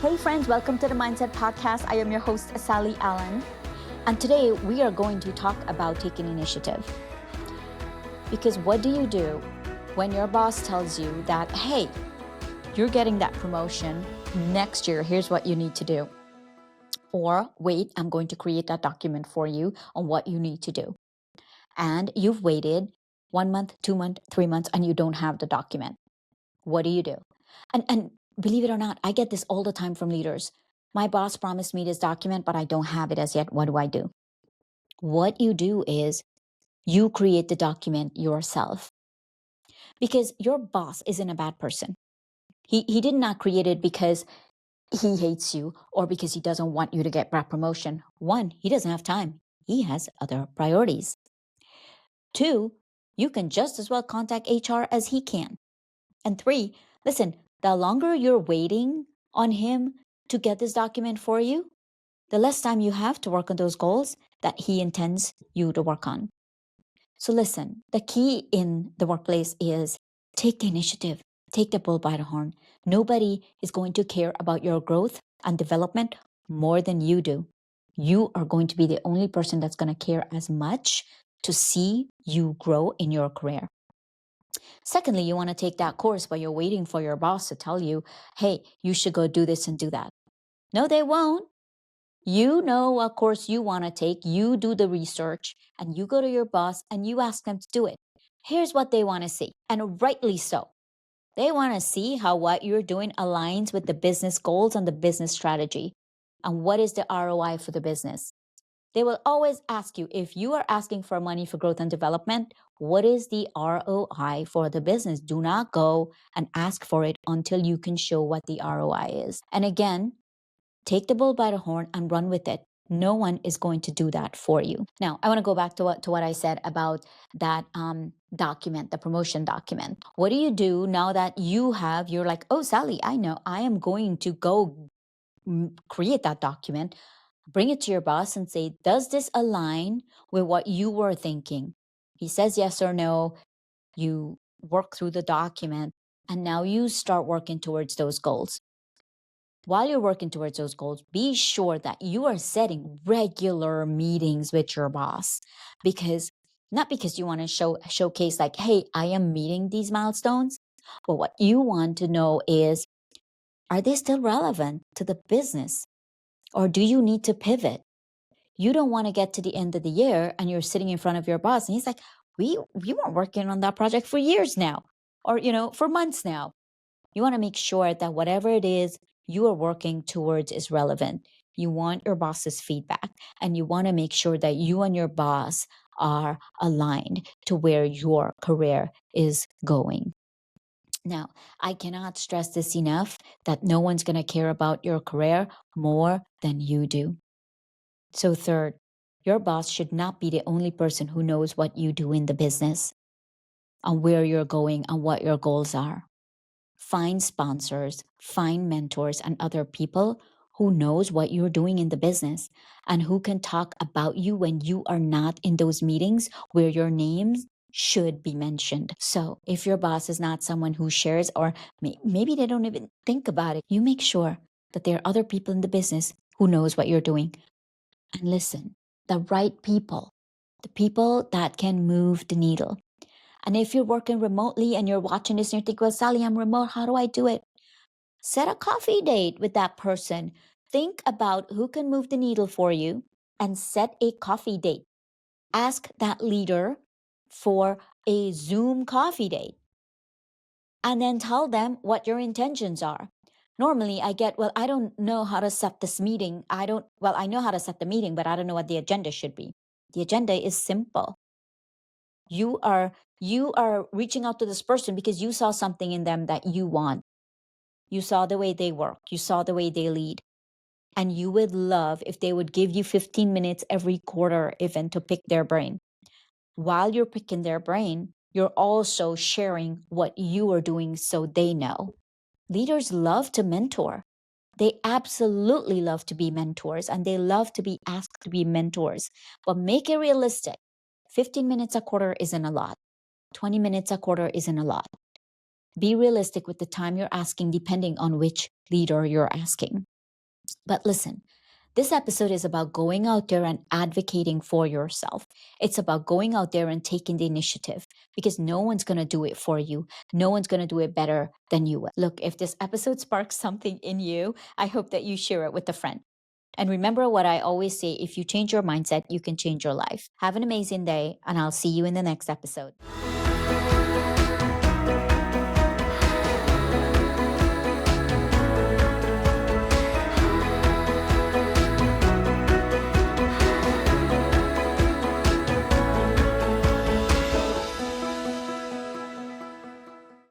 Hey friends, welcome to the Mindset Podcast. I am your host, Sally Allen. And today we are going to talk about taking initiative. Because what do you do when your boss tells you that, hey, you're getting that promotion next year, here's what you need to do. Or wait, I'm going to create that document for you on what you need to do. And you've waited 1 month, 2 months, 3 months, and you don't have the document. What do you do? And believe it or not, I get this all the time from leaders. My boss promised me this document, but I don't have it as yet. What do I do? What you do is you create the document yourself. Because your boss isn't a bad person. He did not create it because he hates you or because he doesn't want you to get that promotion. One, he doesn't have time. He has other priorities. Two, you can just as well contact HR as he can. And three, listen, the longer you're waiting on him to get this document for you, the less time you have to work on those goals that he intends you to work on. So listen, the key in the workplace is take the initiative, take the bull by the horn. Nobody is going to care about your growth and development more than you do. You are going to be the only person that's going to care as much to see you grow in your career. Secondly, you want to take that course while you're waiting for your boss to tell you, hey, you should go do this and do that. No, they won't. You know what course you want to take, you do the research, and you go to your boss and you ask them to do it. Here's what they want to see, and rightly so. They want to see how what you're doing aligns with the business goals and the business strategy, and what is the ROI for the business. They will always ask you, if you are asking for money for growth and development, what is the ROI for the business? Do not go and ask for it until you can show what the ROI is. And again, take the bull by the horn and run with it. No one is going to do that for you. Now, I want to go back to what I said about that document, the promotion document. What do you do now that you're like, oh, Sally, I know I am going to go create that document. Bring it to your boss and say, does this align with what you were thinking? He says yes or no. You work through the document, and now you start working towards those goals. While you're working towards those goals, be sure that you are setting regular meetings with your boss, because not because you want to showcase like, hey, I am meeting these milestones, but what you want to know is, are they still relevant to the business? Or do you need to pivot? You don't want to get to the end of the year and you're sitting in front of your boss and he's like, we weren't working on that project for years now, or, for months now. You want to make sure that whatever it is you are working towards is relevant. You want your boss's feedback, and you want to make sure that you and your boss are aligned to where your career is going. Now, I cannot stress this enough, that no one's going to care about your career more than you do. So third, your boss should not be the only person who knows what you do in the business and where you're going and what your goals are. Find sponsors, find mentors and other people who knows what you're doing in the business and who can talk about you when you are not in those meetings where your names should be mentioned. So if your boss is not someone who shares, or maybe they don't even think about it, you make sure that there are other people in the business who knows what you're doing. And listen, the right people, the people that can move the needle. And if you're working remotely and you're watching this and you think, well, Sally, I'm remote, how do I do it? Set a coffee date with that person. Think about who can move the needle for you and set a coffee date. Ask that leader for a Zoom coffee date. And then tell them what your intentions are. Normally I get, well, I don't know how to set this meeting. I know how to set the meeting, but I don't know what the agenda should be. The agenda is simple. You are reaching out to this person because you saw something in them that you want. You saw the way they work. You saw the way they lead. And you would love if they would give you 15 minutes every quarter even to pick their brain. While you're picking their brain, you're also sharing what you are doing so they know. Leaders love to mentor. They absolutely love to be mentors, and they love to be asked to be mentors. But make it realistic. 15 minutes a quarter isn't a lot. 20 minutes a quarter isn't a lot. Be realistic with the time you're asking, depending on which leader you're asking. But listen, this episode is about going out there and advocating for yourself. It's about going out there and taking the initiative because no one's going to do it for you. No one's going to do it better than you will. Look, if this episode sparks something in you, I hope that you share it with a friend. And remember what I always say, if you change your mindset, you can change your life. Have an amazing day, and I'll see you in the next episode.